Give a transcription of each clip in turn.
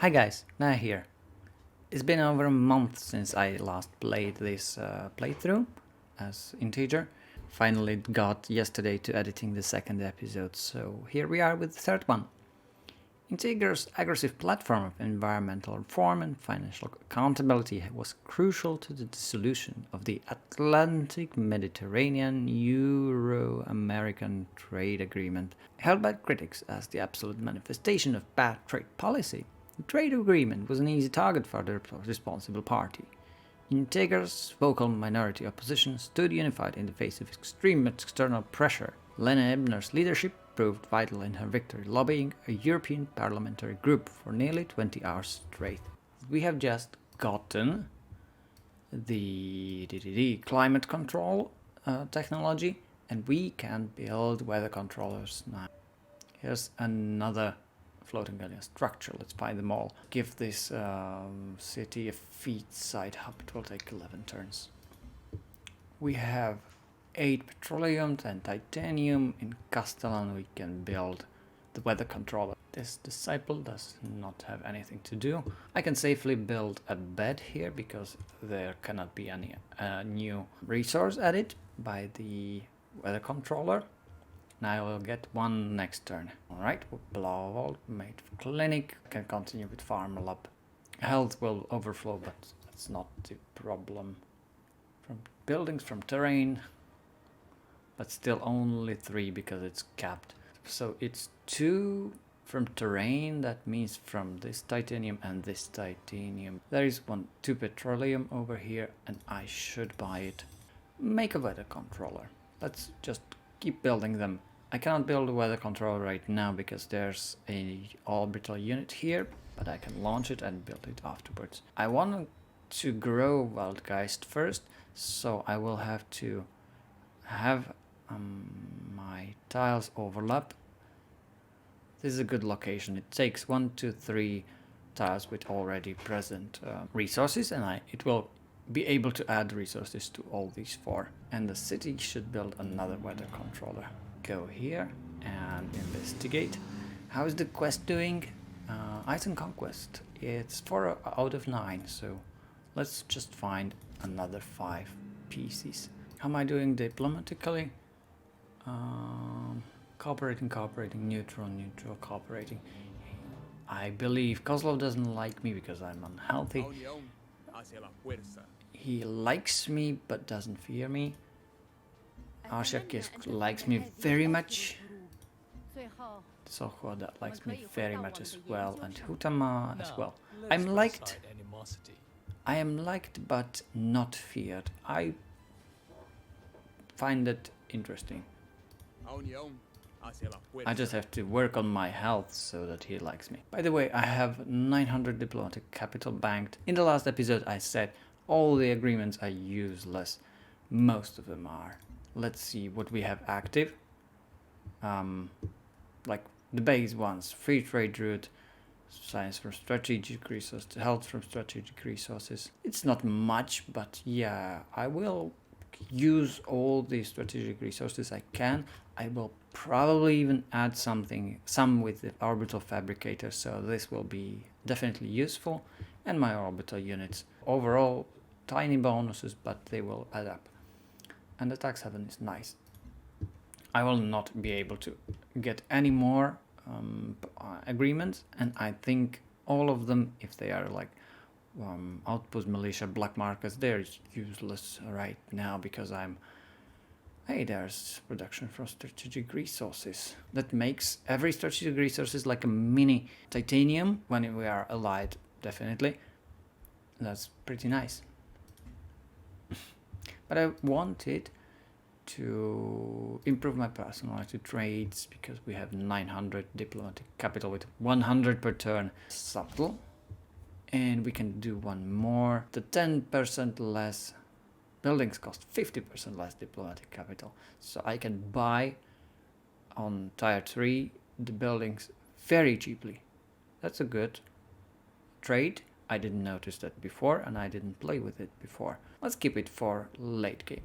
Hi guys, Naya here. It's been over a month since I last played this playthrough as Integer. Finally got yesterday to editing the second episode, so here we are with the third one. Integr's aggressive platform of environmental reform and financial accountability was crucial to the dissolution of the Atlantic Mediterranean Euro-American Trade Agreement, held by critics as the absolute manifestation of bad trade policy. The trade agreement was an easy target for the responsible party. Integr's vocal minority opposition stood unified in the face of extreme external pressure. Lena Ebner's leadership proved vital in her victory, lobbying a European parliamentary group for nearly 20 hours straight. We have just gotten the climate control technology, and we can build weather controllers now. Here's another floating alien structure. Let's find them all. Give this city a feed site hub. It will take 11 turns. We have 8 petroleum and titanium. In Castellan we can build the weather controller. This disciple does not have anything to do. I can safely build a bed here because there cannot be any new resource added by the weather controller. Now I will get one next turn. Alright, Blauwald made clinic. Can continue with farm lab. Health will overflow, but that's not the problem. From buildings, from terrain, but still only 3 because it's capped. So it's 2 from terrain, that means from this titanium and this titanium. There is 2 petroleum over here, and I should buy it. Make a weather controller. Let's just keep building them. I cannot build a weather controller right now because there's a orbital unit here, but I can launch it and build it afterwards. I want to grow Wildgeist first, so I will have to have my tiles overlap. This is a good location. It takes 1, 2, 3 tiles with already present resources, and it will be able to add resources to all these 4. And the city should build another weather controller. Go here and investigate. How is the quest doing? Ice and Conquest. It's 4 out of 9, so let's just find another 5 pieces. How am I doing diplomatically? Cooperating, neutral, cooperating. I believe Kozlov doesn't like me because I'm unhealthy. He likes me but doesn't fear me. Arshak likes me very much. Sohwa that likes me very much as well, and Hutama as well. I am liked but not feared. I find it interesting. I just have to work on my health so that he likes me. By the way, I have 900 diplomatic capital banked. In the last episode I said all the agreements are useless. Most of them are. Let's see what we have active. Like the base ones: free trade route, science from strategic resources, health from strategic resources. It's not much, but yeah, I will use all the strategic resources I can. I will probably even add some with the orbital fabricator, so this will be definitely useful. And my orbital units. Overall, tiny bonuses, but they will add up. And the tax haven is nice. I will not be able to get any more agreements, and I think all of them, if they are like outpost militia, black markets, they're useless right now because hey, there's production from strategic resources. That makes every strategic resources like a mini titanium when we are allied, definitely. That's pretty nice. But I wanted to improve my personality traits because we have 900 diplomatic capital with 100 per turn. Subtle. And we can do one more. The 10% less buildings cost 50% less diplomatic capital. So I can buy on tier 3 the buildings very cheaply. That's a good trade. I didn't notice that before, and I didn't play with it before. Let's keep it for late game.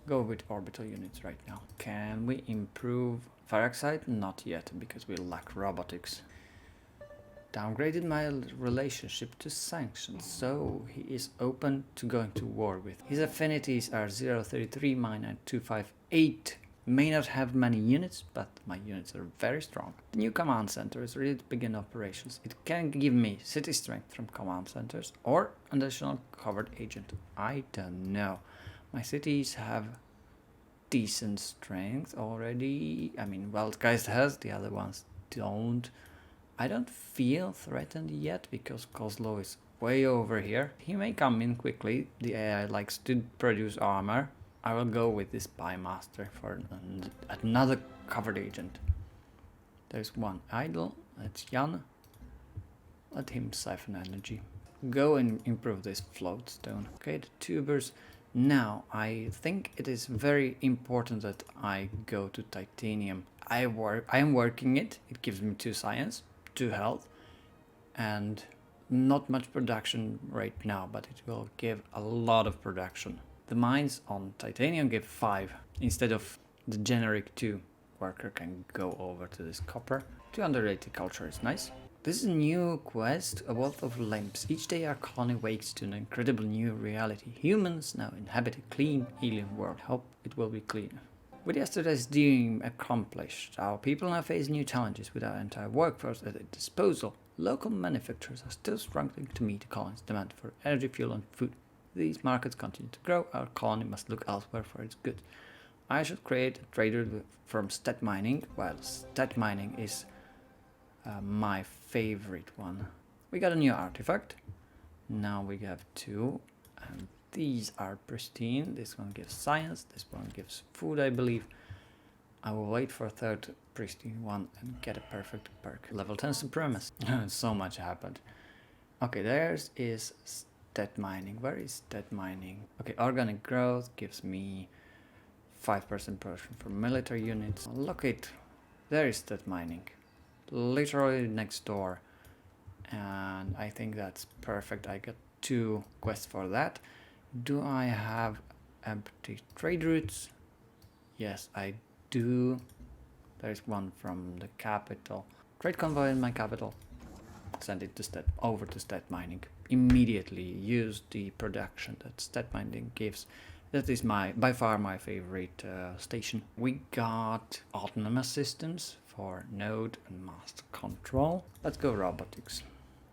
Go with orbital units right now. Can we improve Faraxite? Not yet, because we lack robotics. downgraded my relationship to sanctions, so he is open to going to war with. His affinities are 033, mine are 258. May not have many units, but my units are very strong. The new command center is ready to begin operations. It can give me city strength from command centers or additional covered agent. I don't know. My cities have decent strength already. I mean, Wildgeist has, the other ones don't. I don't feel threatened yet because Kozlo is way over here. He may come in quickly. The AI likes to produce armor. I will go with this Spymaster for another covered agent. There's one idle, that's Jan. Let him siphon energy. Go and improve this floatstone. Okay, the tubers. Now, I think it is very important that I go to titanium. I am working it. It gives me 2 science, 2 health, and not much production right now, but it will give a lot of production. The mines on titanium give 5 instead of the generic 2. Worker can go over to this copper. 280 culture is nice. This is a new quest, a wealth of lamps. Each day our colony wakes to an incredible new reality. Humans now inhabit a clean alien world. Hope it will be cleaner. With yesterday's dream accomplished, our people now face new challenges with our entire workforce at their disposal. Local manufacturers are still struggling to meet the colony's demand for energy, fuel and food. These markets continue to grow, our colony must look elsewhere for its good. I should create a trader from stat mining, while stat mining is my favorite one. We got a new artifact. Now we have 2, and these are pristine. This one gives science, this one gives food, I believe. I will wait for a 3rd pristine one and get a perfect perk. Level 10 Supremacy. So much happened. Okay, theirs is stat mining. Where is stat mining? Okay, organic growth gives me 5% production for military units. Look it, there is stat mining. Literally next door. And I think that's perfect. I got 2 quests for that. Do I have empty trade routes? Yes, I do. There's one from the capital. Trade convoy in my capital. Send it to over to stat mining. Immediately use the production that stat mining gives. That is by far my favorite station. We got autonomous systems for node and master control. Let's go robotics.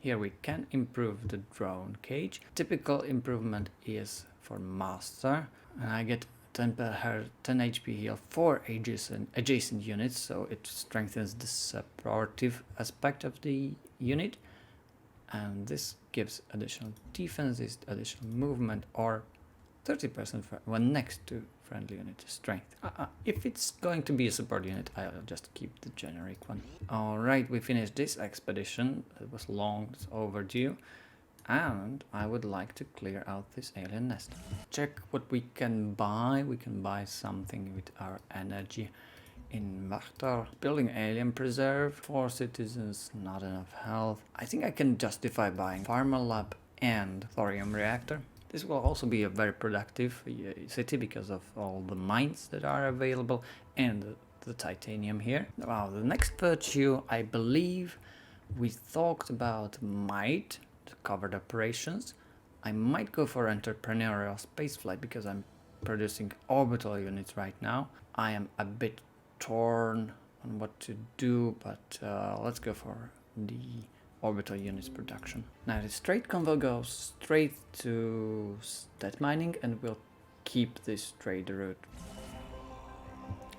Here we can improve the drone cage. Typical improvement is for master, and I get 10 HP heal for adjacent units, so it strengthens the supportive aspect of the unit, and this gives additional defense, this additional movement, or 30% when next to friendly unit strength. If it's going to be a support unit, I'll just keep the generic one. Alright, we finished this expedition. It was long, it's overdue. And I would like to clear out this alien nest. Check what we can buy. We can buy something with our energy. In Vachtar, building alien preserve, 4 citizens, not enough health. I think I can justify buying Pharma Lab and thorium reactor. This will also be a very productive city because of all the mines that are available and the titanium here. Wow, the next virtue, I believe we talked about might, the covered operations. I might go for entrepreneurial spaceflight because I'm producing orbital units right now. I am a bit torn on what to do, but let's go for the orbital units production. Now the straight convo goes straight to stat mining and we'll keep this trade route.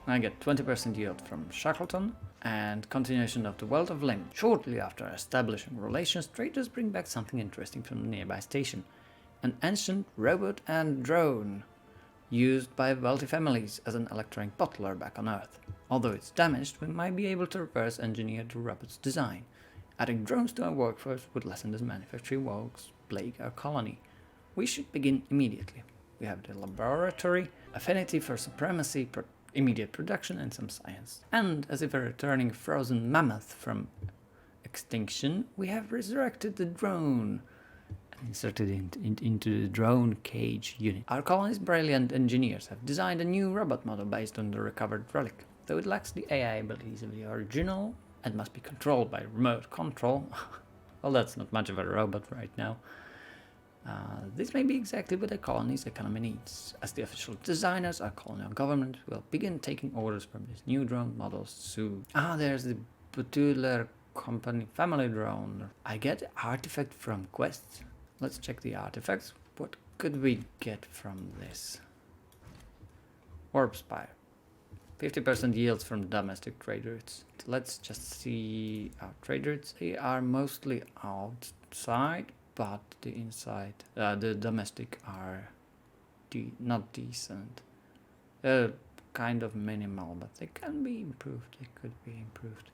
I get 20% yield from Shackleton and continuation of the Wealth of Limb. Shortly after establishing relations, traders bring back something interesting from the nearby station. An ancient robot and drone used by wealthy families as an electronic bottler back on Earth. Although it's damaged, we might be able to reverse engineer the robot's design. Adding drones to our workforce would lessen the manufacturing woes plague our colony. We should begin immediately. We have the laboratory, affinity for supremacy, immediate production and some science. And as if a returning frozen mammoth from extinction, we have resurrected the drone and inserted it into the drone cage unit. Our colony's brilliant engineers have designed a new robot model based on the recovered relic. Though it lacks the AI abilities of the original and must be controlled by remote control, Well, that's not much of a robot right now. This may be exactly what the colony's economy needs, as the official designers, our colonial government, will begin taking orders from these new drone models soon. There's the Butler Company family drone. I get artifact from quests. Let's check the artifacts. What could we get from this? Orb Spire. 50% yields from domestic trade routes. Let's just see our trade routes. They are mostly outside, but the inside, the domestic are not decent. They're kind of minimal, but they can be improved. They could be improved.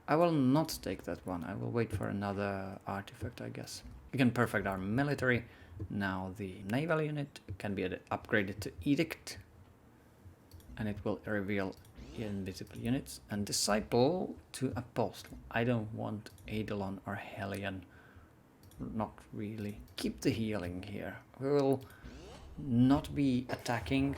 I will not take that one. I will wait for another artifact, I guess. We can perfect our military. Now the naval unit can be upgraded to Edict, and it will reveal invisible units. And Disciple to Apostle. I don't want Eidolon or Hellion. Not really. Keep the healing here. We will not be attacking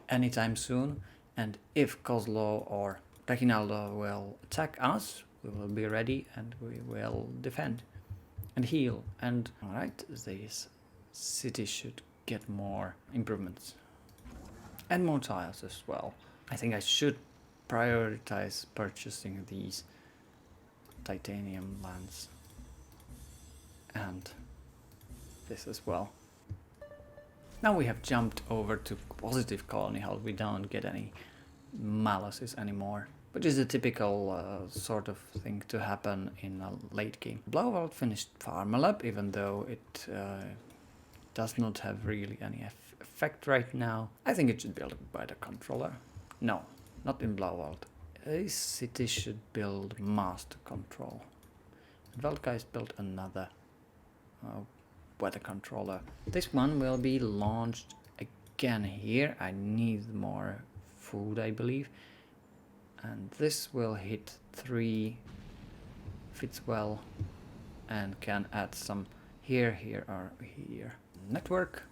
anytime soon, and if Kozlo or Reginaldo will attack us, we will be ready and we will defend and heal. And alright, this city should get more improvements and more tiles as well. I think I should prioritize purchasing these titanium lands and this as well. Now we have jumped over to positive colony health. We don't get any malices anymore, which is a typical sort of thing to happen in a late game. Blowout finished Farmer Lab, even though it does not have really any effect right now. I think it should be built by the controller. No, not in Blowout. This city should build master control. Velkais built another weather controller. This one will be launched again here. I need more food, I believe. And this will hit 3, fits well, and can add some here, here, or here. Network,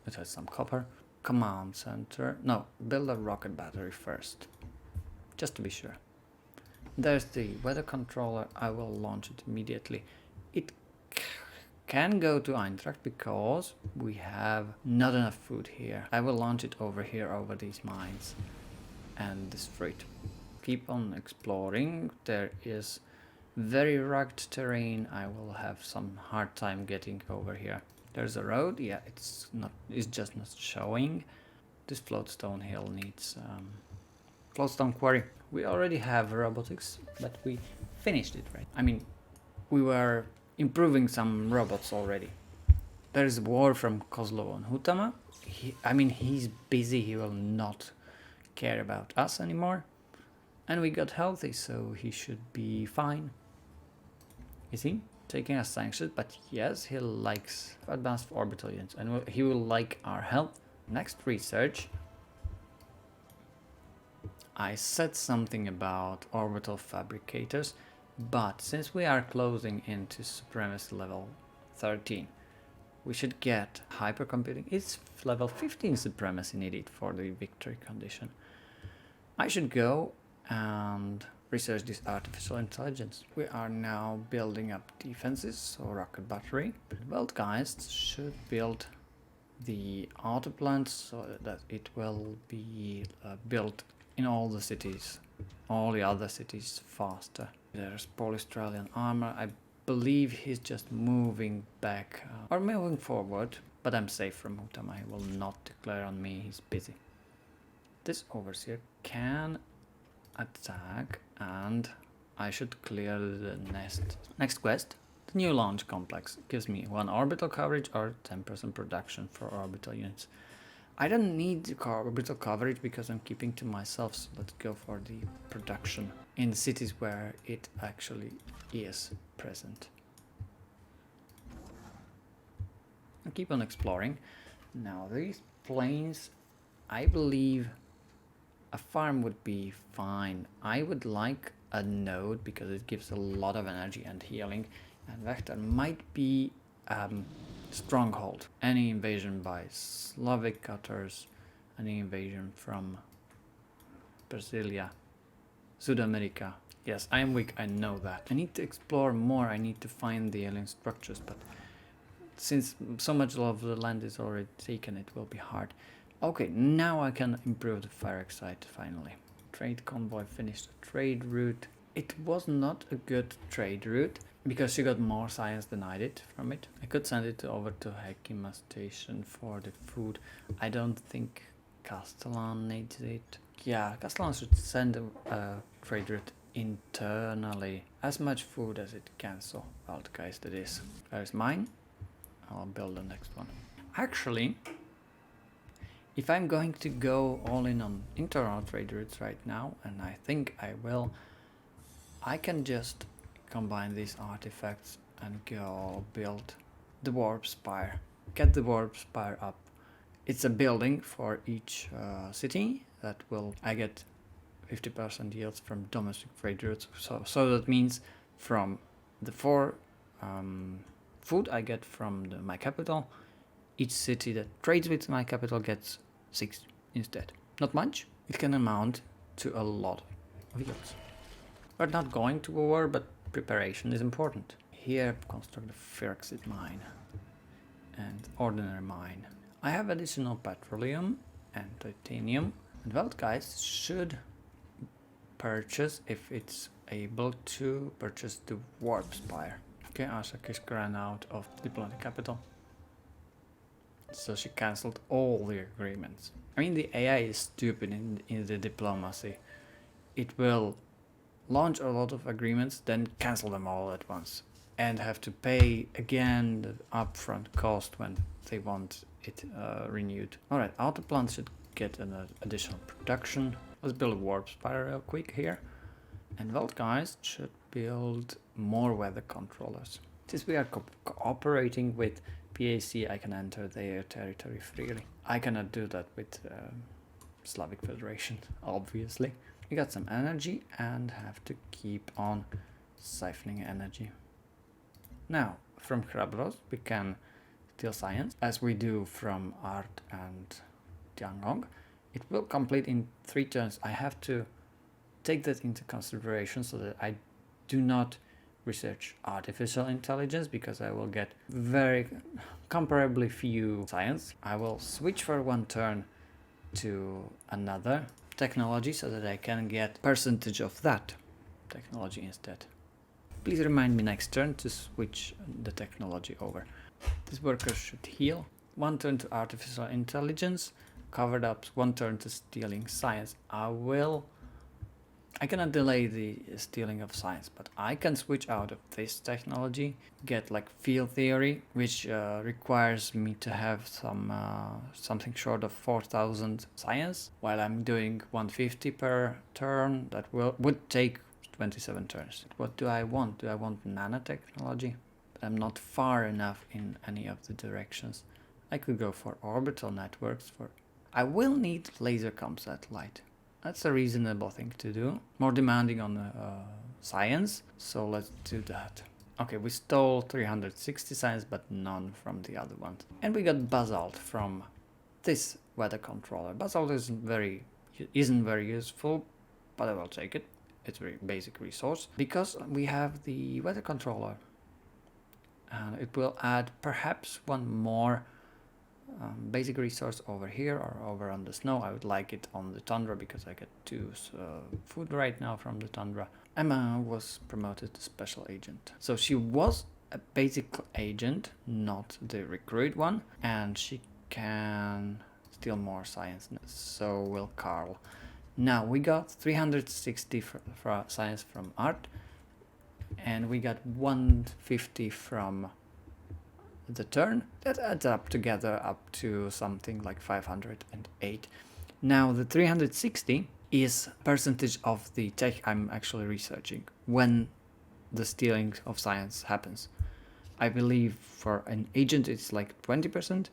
it has some copper. Command center, no, build a rocket battery first, just to be sure. There's the weather controller. I will launch it immediately. It can go to Eintracht because we have not enough food here. I will launch it over here, over these mines, and destroy it. Keep on exploring. There is very rugged terrain. I will have some hard time getting over here. There's a road. Yeah, it's just not showing. This floatstone hill needs floatstone quarry. We already have robotics, but we finished it, right? I mean, we were improving some robots already. There is war from Kozlo on Hutama. He's busy. He will not care about us anymore. And we got healthy, so he should be fine. Is he? Taking us sanctions, but yes, he likes advanced orbital units, and he will like our health. Next research. I said something about orbital fabricators, but since we are closing into Supremacy level 13, we should get hypercomputing. It's level 15 Supremacy needed for the victory condition. I should go and research this artificial intelligence. We are now building up defenses, so rocket battery. Weltgeist should build the auto plants so that it will be built in all the cities, all the other cities faster. There's Australian armor. I believe he's just moving back or moving forward, but I'm safe from Utama. He will not declare on me. He's busy. This overseer can attack, and I should clear the nest. Next quest, the new launch complex gives me 1 orbital coverage or 10% production for orbital units. I don't need the orbital coverage because I'm keeping to myself, so let's go for the production in the cities where it actually is present. I'll keep on exploring. Now these plains, I believe a farm would be fine. I would like a node because it gives a lot of energy and healing, and Vector might be stronghold. Any invasion by Slavic cutters, any invasion from Brasilia, South America, Yes, I am weak, I know that. I need to explore more, I need to find the alien structures, but since so much of the land is already taken, it will be hard. Okay, now I can improve the fire excite finally. Trade convoy finished the trade route. It was not a good trade route because she got more science than I did from it. I could send it over to Hekima station for the food. I don't think Castellan needs it. Yeah, Castellan should send a trade route internally. As much food as it can, so well guys, that is. There's mine. I'll build the next one. Actually, if I'm going to go all in on internal trade routes right now, and I think I will, I can just combine these artifacts and go build the warp spire. Get the warp spire up. It's a building for each city that will, I get 50% yields from domestic trade routes. So that means from the 4 food I get from my capital, each city that trades with my capital gets 6 instead. Not much. It can amount to a lot of yields. We're not going to a war, but preparation is important. Here, construct a ferrixite mine and ordinary mine. I have additional petroleum and titanium. And well, guys, should purchase if it's able to purchase the warp spire. Okay, Asakisk ran out of diplomatic capital, so she cancelled all the agreements. I mean, the AI is stupid in the diplomacy. It will launch a lot of agreements, then cancel them all at once, and have to pay again the upfront cost when they want it renewed. Alright, auto plant should get an additional production. Let's build a warp spire real quick here. And well, guys, should build more weather controllers. Since we are cooperating with PAC, I can enter their territory freely. I cannot do that with Slavic Federation, obviously. We got some energy and have to keep on siphoning energy. Now, from Hrabros, we can steal science, as we do from Art and Tiangong. It will complete in 3 turns. I have to take that into consideration so that I do not research artificial intelligence, because I will get very comparably few science. I will switch for 1 turn to another technology so that I can get percentage of that technology instead. Please remind me next turn to switch the technology over. This worker should heal. 1 turn to artificial intelligence, covered up 1 turn to stealing science. I cannot delay the stealing of science, but I can switch out of this technology, get like field theory, which requires me to have something short of 4,000 science, while I'm doing 150 per turn. That would take 27 turns. What do I want? Do I want nanotechnology? But I'm not far enough in any of the directions. I could go for orbital networks. I will need laser comm satellite. That's a reasonable thing to do. More demanding on science, so let's do that. Okay, we stole 360 science, but none from the other ones. And we got basalt from this weather controller. Basalt isn't very useful, but I will take it. It's a very basic resource because we have the weather controller. And it will add perhaps 1 more basic resource over here or over on the snow. I would like it on the tundra because I get 2 food right now from the tundra. Emma was promoted to special agent. So she was a basic agent, not the recruit one, and she can steal more science. So will Carl. Now we got 360 for science from Art, and we got 150 from the turn. That adds up together up to something like 508. Now the 360 is percentage of the tech I'm actually researching when the stealing of science happens. I believe for an agent it's like 20%,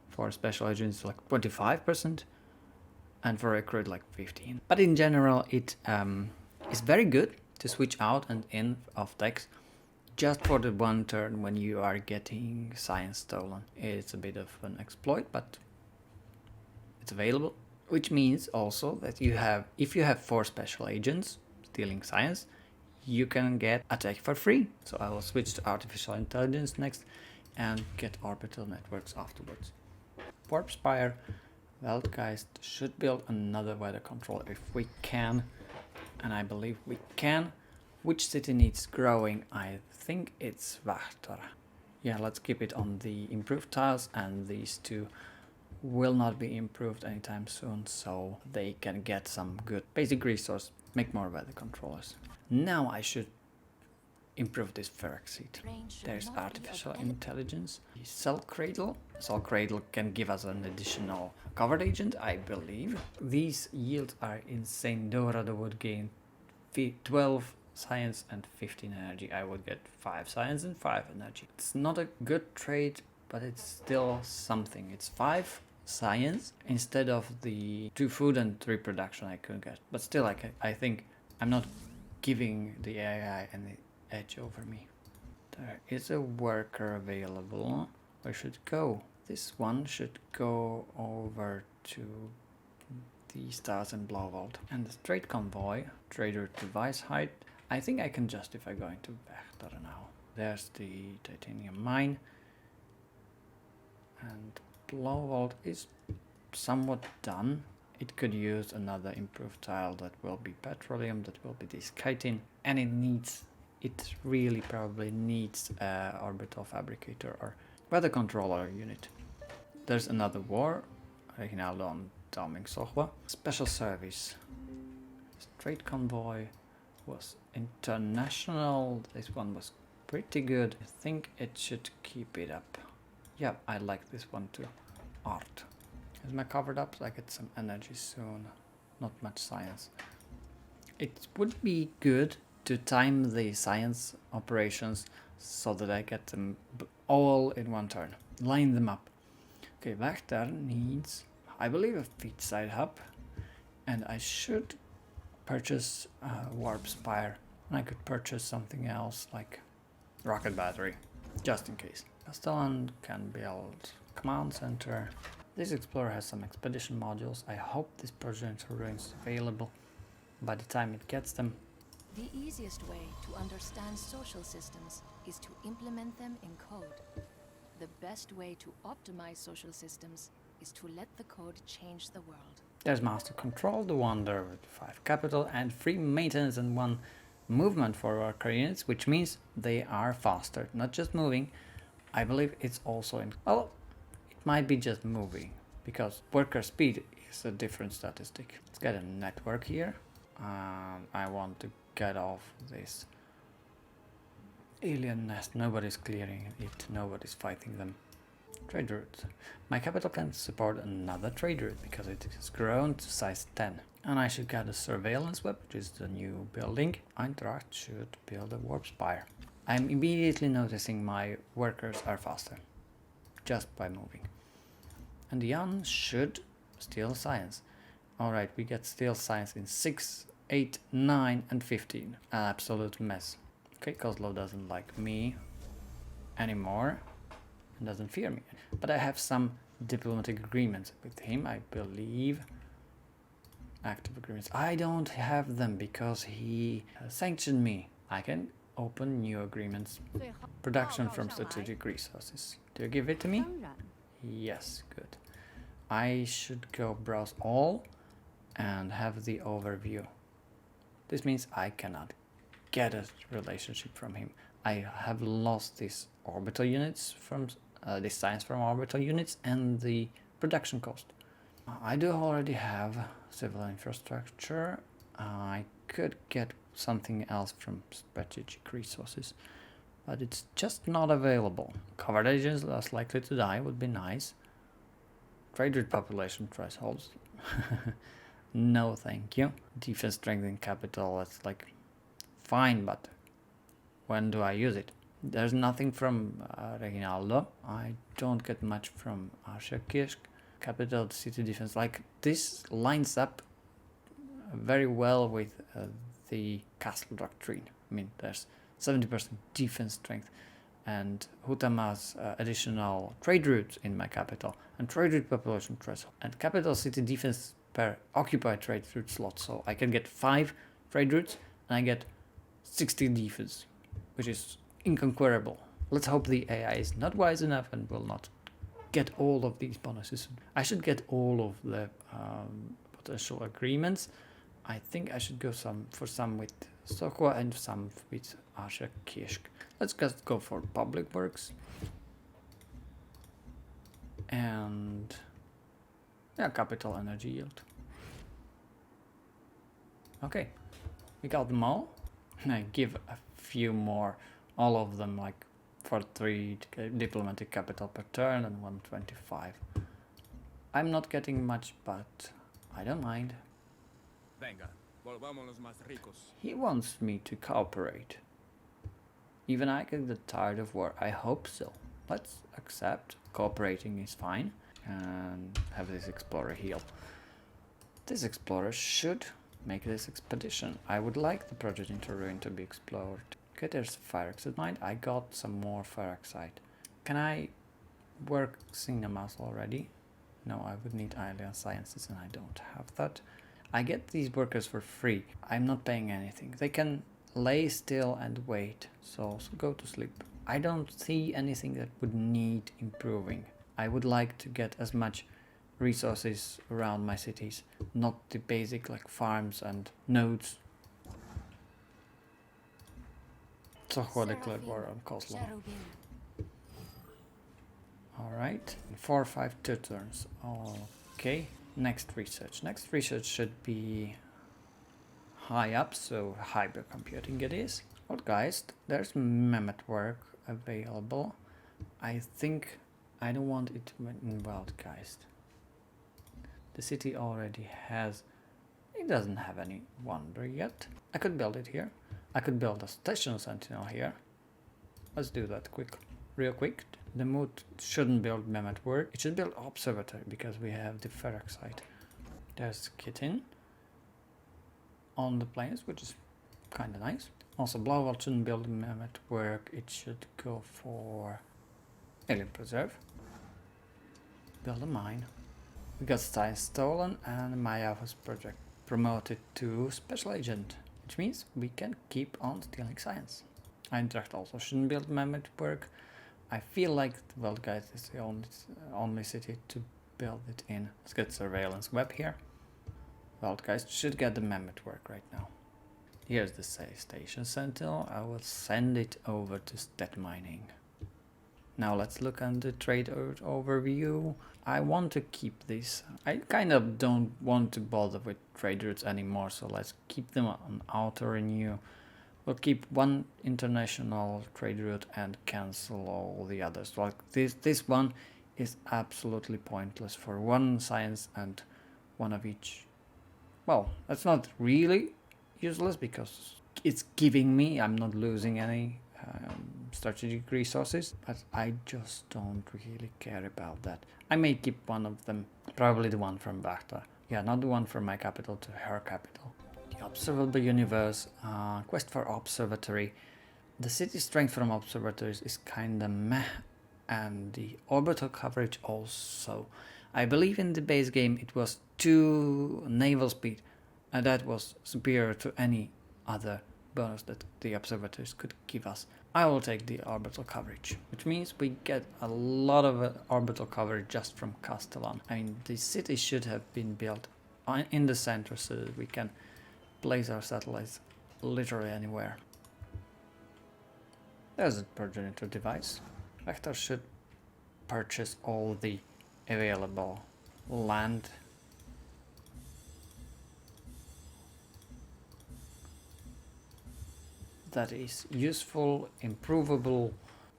for a special agent it's like 25%, and for a recruit like 15%. But in general it is very good to switch out and in of techs just for the 1 turn when you are getting science stolen. It's a bit of an exploit, but it's available. Which means also that if you have 4 special agents stealing science, you can get attack for free. So I will switch to artificial intelligence next and get orbital networks afterwards. Warp Spire, Weltgeist should build another weather control if we can, and I believe we can. Which city needs growing? I think it's Vahtar. Yeah, let's keep it on the improved tiles, and these two will not be improved anytime soon, so they can get some good basic resource, make more weather controllers. Now I should improve this ferric seat. There's artificial intelligence. Cell Cradle. Cell Cradle can give us an additional covered agent, I believe. These yields are insane. Dorado would gain 12 science and 15 energy. I would get 5 science and 5 energy. It's not a good trade, but it's still something. It's 5 science instead of the 2 food and 3 production I could get. But still, I think I'm not giving the AI any edge over me. There is a worker available. Where should it go? This one should go over to the Stars and Blauwald. And the trade convoy, trader device height. I think I can justify going to Bechter now. There's the titanium mine. And Blauwald is somewhat done. It could use another improved tile that will be petroleum, that will be this chitin, and it really probably needs an orbital fabricator or weather controller unit. There's another war, Reginaldo on Dauming Sohwa. Special service. Trade convoy was international. This one was pretty good. I think it should keep it up. Yeah, I like this one too. Art. Is my covered up? I get some energy soon. Not much science. It would be good to time the science operations so that I get them all in one turn. Line them up. Okay, Vector needs, I believe, a feed side hub. And I should purchase a Warp Spire. And I could purchase something else like rocket battery, just in case. Castellan can build command center. This explorer has some expedition modules. I hope this project ruins available by the time it gets them. The easiest way to understand social systems is to implement them in code. The best way to optimize social systems is to let the code change the world. There's Master Control, the wonder with 5 capital and 3 maintenance and 1 movement for worker units, which means they are faster, not just moving. I believe it's also in, well, it might be just moving, because worker speed is a different statistic. Let's get a network here. I want to get off this alien nest. Nobody's clearing it, nobody's fighting them. Trade route. My capital can support another trade route because it has grown to size 10. And I should get a surveillance web, which is the new building. Eintracht should build a warp spire. I'm immediately noticing my workers are faster, just by moving. And Jan should steal science. Alright, we get steal science in 6, 8, 9 and 15. An absolute mess. Okay, Kozlov doesn't like me anymore and doesn't fear me. But I have some diplomatic agreements with him, I believe. Active agreements. I don't have them because he sanctioned me. I can open new agreements. Production from strategic resources. Do you give it to me? Yes, good. I should go browse all and have the overview. This means I cannot get a relationship from him. I have lost these orbital units from this science from orbital units and the production cost. I do already have civil infrastructure. I could get something else from strategic resources, but it's just not available. Covered agents less likely to die would be nice. Trade route population thresholds. No, thank you. Defense strengthening capital, that's like fine, but when do I use it? There's nothing from Reginaldo. I don't get much from Arshakirsk. Capital city defense, like this lines up very well with the castle doctrine. I mean, there's 70% defense strength, and Hutama's additional trade routes in my capital, and trade route population threshold, and capital city defense per occupied trade route slot. So I can get 5 trade routes, and I get 60 defense, which is inconquerable. Let's hope the AI is not wise enough and will not get all of these bonuses. I should get all of the potential agreements. I think I should go for some with Sokwa and some with Asha Kishk. Let's just go for public works. And yeah, capital energy yield. Okay, we got them all. I give a few more, all of them like for 3 diplomatic capital per turn and 125. I'm not getting much, but I don't mind. Venga, volvámonos más ricos. He wants me to cooperate. Even I can get tired of war. I hope so. Let's accept. Cooperating is fine. And have this explorer heal. This explorer should make this expedition. I would like the project into ruin to be explored. Okay, there's fire exit mine. I got some more peroxide. Can I work cinemas already? No, I would need alien sciences and I don't have that. I get these workers for free. I'm not paying anything. They can lay still and wait. So go to sleep. I don't see anything that would need improving. I would like to get as much resources around my cities, not the basic like farms and nodes. Sohwa declared war on Koslo. Alright, 4 or 5 2 turns. Okay, next research. Next research should be high up, so hypercomputing it is. Well guys, there's Mehmet work available. I think I don't want it in Wildgeist. The city already has, it doesn't have any wonder yet. I could build it here. I could build a station sentinel here. Let's do that real quick. The mood shouldn't build Mehmet work. It should build observatory because we have the peroxide. There's Kitten on the plains, which is kind of nice. Also, Blauwald shouldn't build Mehmet work. It should go for Alien Preserve. Build a mine. We got science stolen and Maya was project promoted to special agent, which means we can keep on stealing science. Eintracht also shouldn't build Mehmet work. I feel like the Wildgeist is the only city to build it in. Let's get surveillance web here. Wildgeist should get the Mehmet work right now. Here's the station sentinel. I will send it over to stat mining. Now let's look at the trade overview. I want to keep this. I kind of don't want to bother with trade routes anymore, so let's keep them on auto renew. We'll keep one international trade route and cancel all the others. Like this one is absolutely pointless for one science and one of each. Well, that's not really useless because it's giving me, I'm not losing any strategic resources, but I just don't really care about that. I may keep one of them, probably the one from Bachta. Yeah, not the one from my capital to her capital. The observable universe, quest for observatory. The city strength from observatories is kinda meh, and the orbital coverage also. I believe in the base game it was 2 naval speed, and that was superior to any other bonus that the observatories could give us. I will take the orbital coverage, which means we get a lot of orbital coverage just from Castellan. I mean, the city should have been built in the center so that we can place our satellites literally anywhere. There's a progenitor device. Vector should purchase all the available land. That is useful, improvable.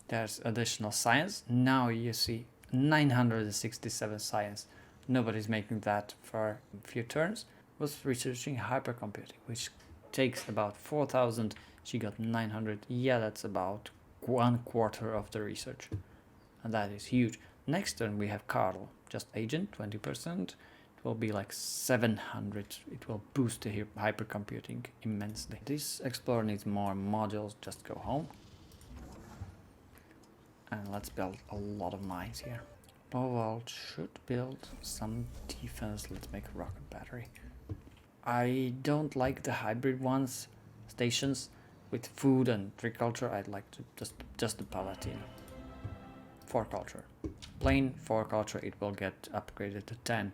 There's additional science. Now you see 967 science. Nobody's making that for a few turns. Was researching hypercomputing, which takes about 4,000. She got 900. Yeah, that's about 1/4 of the research. And that is huge. Next turn we have Carl, just agent, 20%. It will be like 700. It will boost the hypercomputing immensely. This explorer needs more modules. Just go home. And let's build a lot of mines here. Bowald should build some defense. Let's make a rocket battery. I don't like the hybrid stations. with food and agriculture, I'd like to just the Palatine. 4 culture. Plain 4 culture, it will get upgraded to 10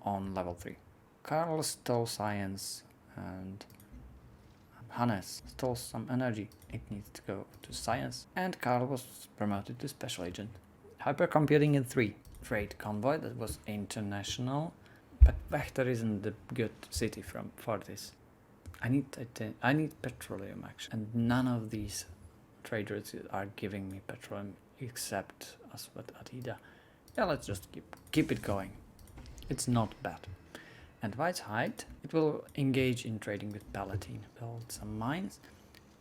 on level 3. Carl stole science and Hannes stole some energy. It needs to go to science. And Carl was promoted to special agent. Hypercomputing in 3. Freight convoy, that was international. But Wächter isn't the good city for this. I need petroleum actually. And none of these trade routes are giving me petroleum except us with Adida. Yeah, let's just keep it going. It's not bad. And White's height, it will engage in trading with Palatine, build some mines.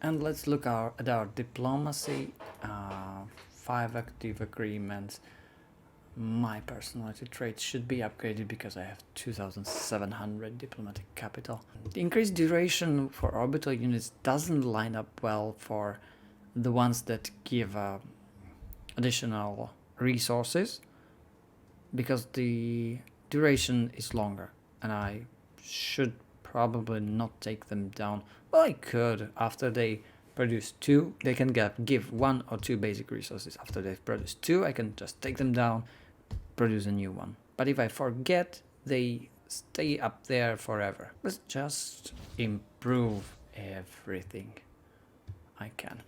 And let's look at our diplomacy, 5 active agreements. My personality traits should be upgraded because I have 2,700 diplomatic capital. The increased duration for orbital units doesn't line up well for the ones that give additional resources, because the duration is longer and I should probably not take them down. Well, I could. After they produce 2, they can give 1 or 2 basic resources. After they've produced 2, I can just take them down, produce a new one. But if I forget, they stay up there forever. Let's just improve everything I can.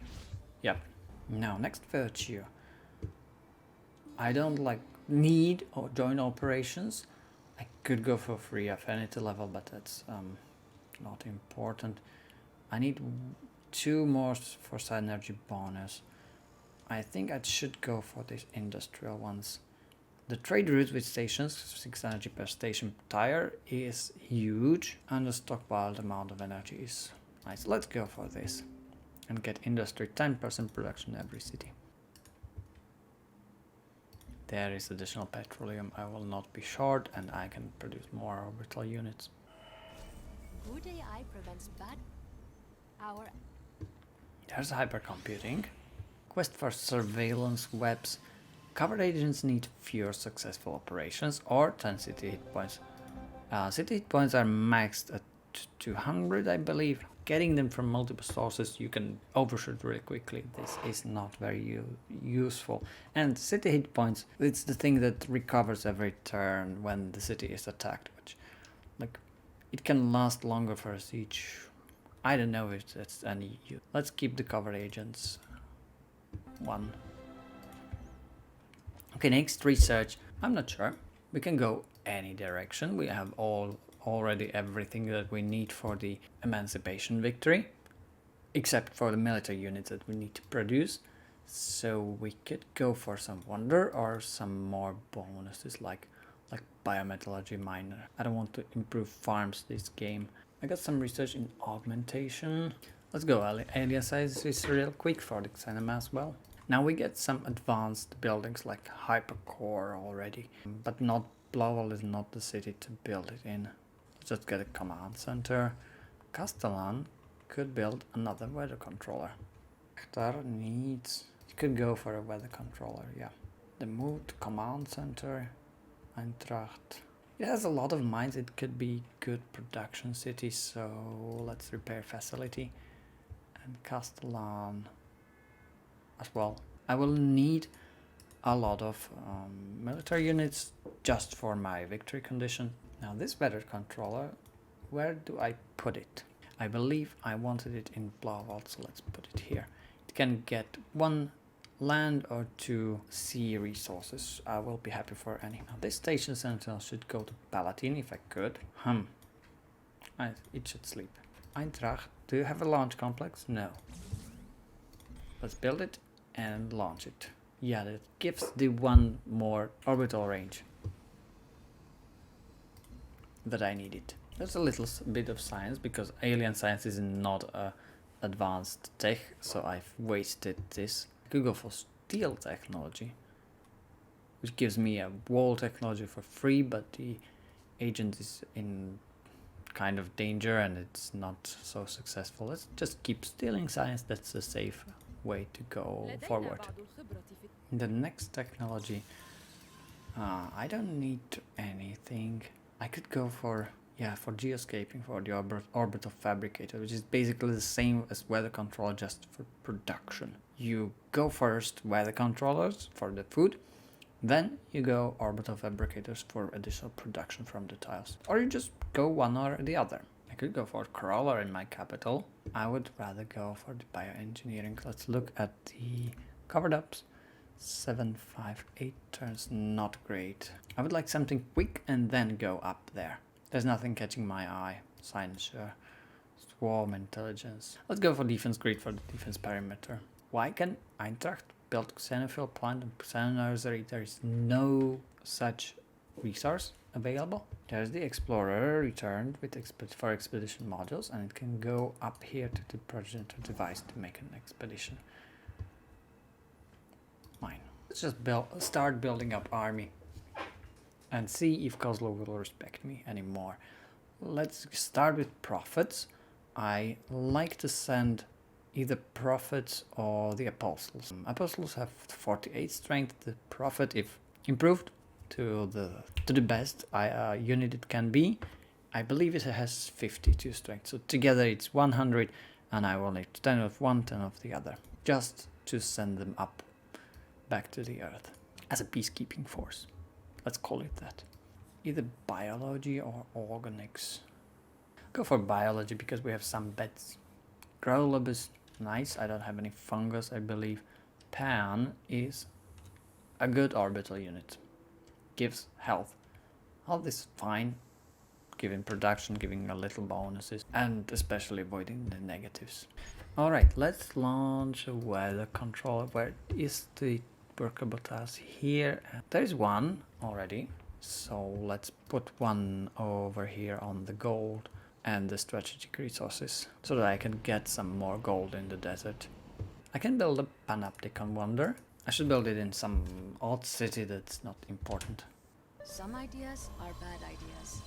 Yep. Now, next virtue. I don't need or join operations. I could go for free affinity level, but that's not important. I need 2 more for synergy bonus. I think I should go for these industrial ones. The trade route with stations, 6 energy per station tire, is huge, and the stockpiled amount of energy is nice. Let's go for this and get industry 10% production in every city. There is additional petroleum. I will not be short, and I can produce more orbital units. Good AI prevents bad. Our There's hypercomputing. Quest for surveillance webs. Covered agents need fewer successful operations or 10 city hit points. City hit points are maxed at 200, I believe. Getting them from multiple sources, you can overshoot really quickly. This is not very useful. And city hit points, it's the thing that recovers every turn when the city is attacked, which, it can last longer for a siege. I don't know if that's any use. Let's keep the cover agents 1. Okay, next research. I'm not sure. We can go any direction. We have already everything that we need for the emancipation victory, except for the military units that we need to produce. So we could go for some wonder or some more bonuses like biometallurgy miner. I don't want to improve farms this game. I got some research in augmentation. Let's go alien sizes real quick for the cinema as well. Now we get some advanced buildings like hypercore already, but not Blaval is not the city to build it in. Let's just get a command center. Castellan could build another weather controller. That needs... You could go for a weather controller, yeah. The move to command center. Eintracht. It has a lot of mines. It could be good production city, so let's repair facility. And Castellan as well. I will need a lot of military units just for my victory condition. Now this weather controller, where do I put it? I believe I wanted it in Blauvald, so let's put it here. It can get 1 land or 2 sea resources. I will be happy for any. Now this station sentinel should go to Palatine if I could. It should sleep. Eintracht, do you have a launch complex? No. Let's build it and launch it. Yeah, that gives the 1 more orbital range that I needed. There's a little bit of science because alien science is not a advanced tech, so I've wasted this. I could go for steel technology, which gives me a wall technology for free, but the agent is in kind of danger and it's not so successful. Let's just keep stealing science. That's a safe way to go forward. The next technology, I don't need anything. I could go for, Yeah, for geoscaping, for the orbital fabricator, which is basically the same as weather control, just for production. You go first weather controllers for the food, then you go orbital fabricators for additional production from the tiles. Or you just go one or the other. I could go for crawler in my capital. I would rather go for the bioengineering. Let's look at the covered ups. 758 turns, not great. I would like something quick and then go up there. There's nothing catching my eye. Science, swarm intelligence. Let's go for defense grid for the defense perimeter. Why can Eintracht build xenophil plant and xeno nursery? There is no such resource available. There's the explorer returned with for expedition modules, and it can go up here to the progenitor device to make an expedition. Mine. Let's just start building up army and see if Kozlo will respect me anymore. Let's start with prophets. I like to send either prophets or the apostles. Apostles have 48 strength. The prophet, if improved to the best unit it can be, I believe it has 52 strength. So together it's 100, and I will need 10 of one, 10 of the other, just to send them up back to the earth as a peacekeeping force. Let's call it that. Either biology or organics. Go for biology because we have some bets. Growlobus, nice. I don't have any fungus, I believe. Pan is a good orbital unit. Gives health. All this fine. Giving production, giving a little bonuses, and especially avoiding the negatives. Alright, let's launch a weather controller. Where is the workable task? Here. There is one already. So let's put one over here on the gold and the strategic resources, so that I can get some more gold in the desert. I can build a panopticon wonder. I should build it in some odd city that's not important. Some ideas are bad ideas.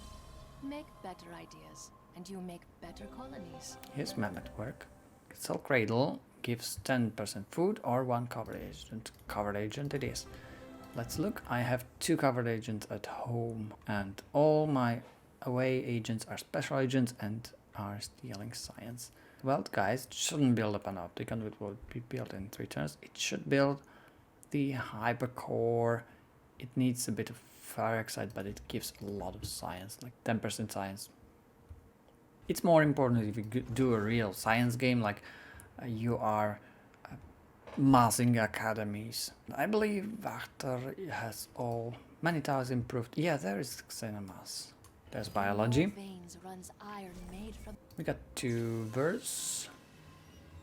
Make better ideas, and you make better colonies. Here's mammoth work. Cell cradle gives 10% food or 1 covered agent. Covered agent it is. Let's look. I have 2 covered agents at home, and all my away agents are special agents and are stealing science. Well, guys, it shouldn't build a panopticon. It will be built in 3 turns. It should build the hypercore. It needs a bit of peroxide, but it gives a lot of science, like 10% science. It's more important if you do a real science game, like you are massing academies. I believe Wachter has all many tiles improved. Yeah, there is Xenomass. There's biology. Veins runs iron made from We got 2 verse.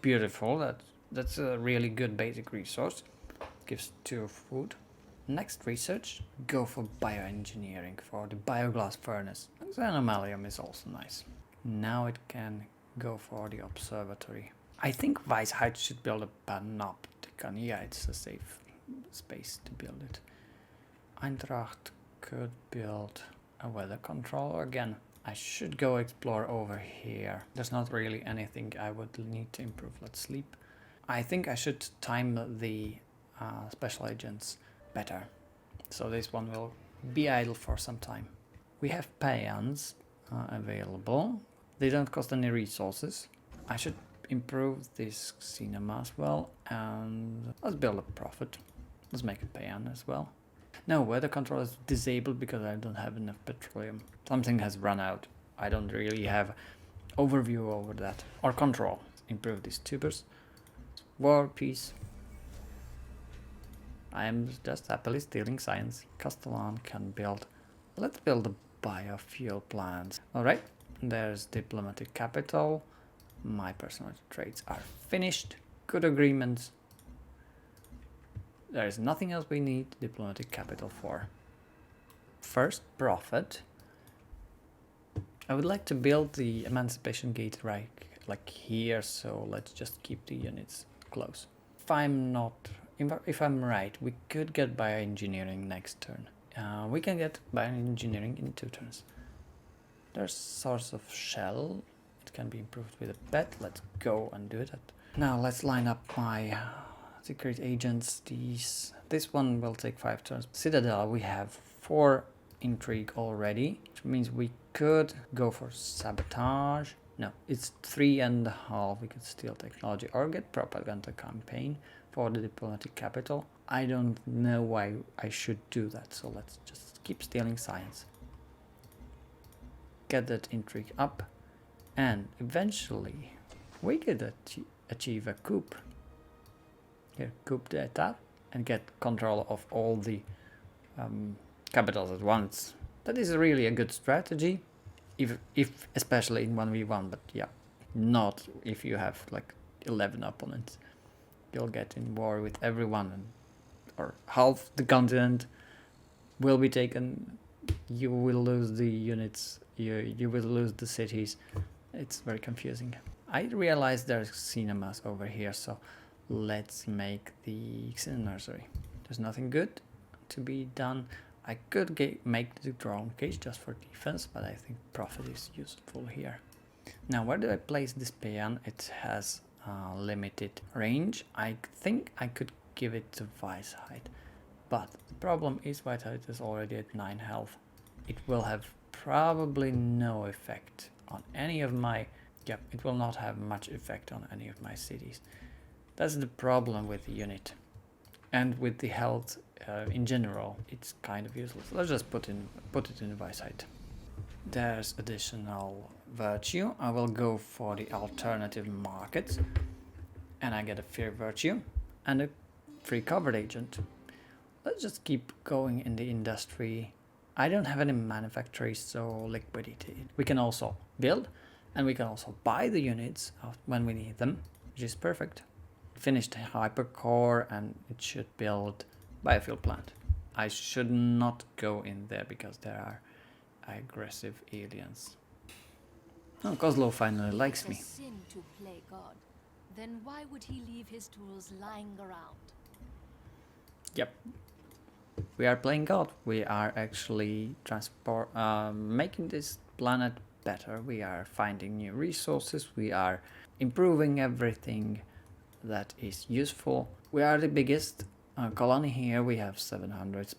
Beautiful. That's a really good basic resource. Gives 2 food. Next research, go for bioengineering for the bioglass furnace. Xenomalium is also nice. Now it can go for the observatory. I think Weisheit should build a panopticon. Yeah, it's a safe space to build it. Eintracht could build a weather controller again. I should go explore over here. There's not really anything I would need to improve. Let's sleep. I think I should time the special agents better. So this one will be idle for some time. We have peons available. They don't cost any resources. I should improve this cinema as well, and let's build a profit. Let's make a peon as well. No, weather control is disabled because I don't have enough petroleum. Something has run out. I don't really have overview over that. Or control. Improve these tubers. War, peace. I am just happily stealing science. Castellan can build. Let's build a biofuel plant. Alright, there's diplomatic capital. My personal traits are finished. Good agreements. There is nothing else we need diplomatic capital for. First, profit. I would like to build the Emancipation Gate right like here, so let's just keep the units close. If I'm right, we could get bioengineering next turn. We can get bioengineering in 2 turns. There's source of shell. It can be improved with a bet. Let's go and do it. Now let's line up my secret agents. This one will take 5 turns. Citadel, we have 4 intrigue already, which means we could go for sabotage. No, it's 3.5. We could steal technology or get propaganda campaign for the diplomatic capital. I don't know why I should do that, so let's just keep stealing science. Get that intrigue up, and eventually we could achieve a coup. Here, coup d'etat, and get control of all the capitals at once. That is really a good strategy, if especially in 1v1, but yeah, not if you have like 11 opponents. You'll get in war with everyone, or half the continent will be taken. You will lose the units, you will lose the cities. It's very confusing. I realized there's cinemas over here, so let's make the nursery. There's nothing good to be done. I could make the drone cage just for defense, but I think profit is useful here. Now, where do I place this peon? It has limited range. I think I could give it to Vice Height, but the problem is Vice Height is already at 9 health. It will have probably no effect on any of my... Yep, it will not have much effect on any of my cities. That's the problem with the unit. And with the health in general, it's kind of useless. Let's just put it in Vice Height. There's additional virtue. I will go for the alternative markets, and I get a fear virtue and a free covered agent. Let's just keep going in the industry. I don't have any manufacturers, so liquidity. We can also build, and we can also buy the units when we need them, which is perfect. Finished hypercore, and it should build biofuel plant. I should not go in there because there are aggressive aliens. Oh, Kozlo finally likes me. It's a sin to play God. Then why would he leave his tools lying around? Yep. We are playing God. We are actually making this planet better. We are finding new resources. We are improving everything that is useful. We are the biggest colony here. We have 700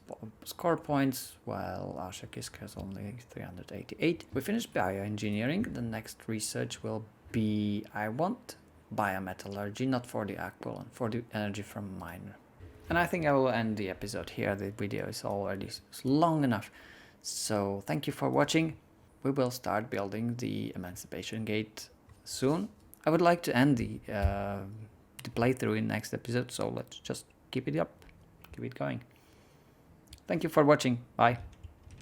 score points, while Ashakisk has only 388. We finished bioengineering. The next research will be, I want biometallurgy, not for the aqua, for the energy from miner. And I think I will end the episode here. The video is already long enough. So thank you for watching. We will start building the Emancipation Gate soon. I would like to end the playthrough in next episode, so let's just keep it up, keep it going. Thank you for watching. Bye.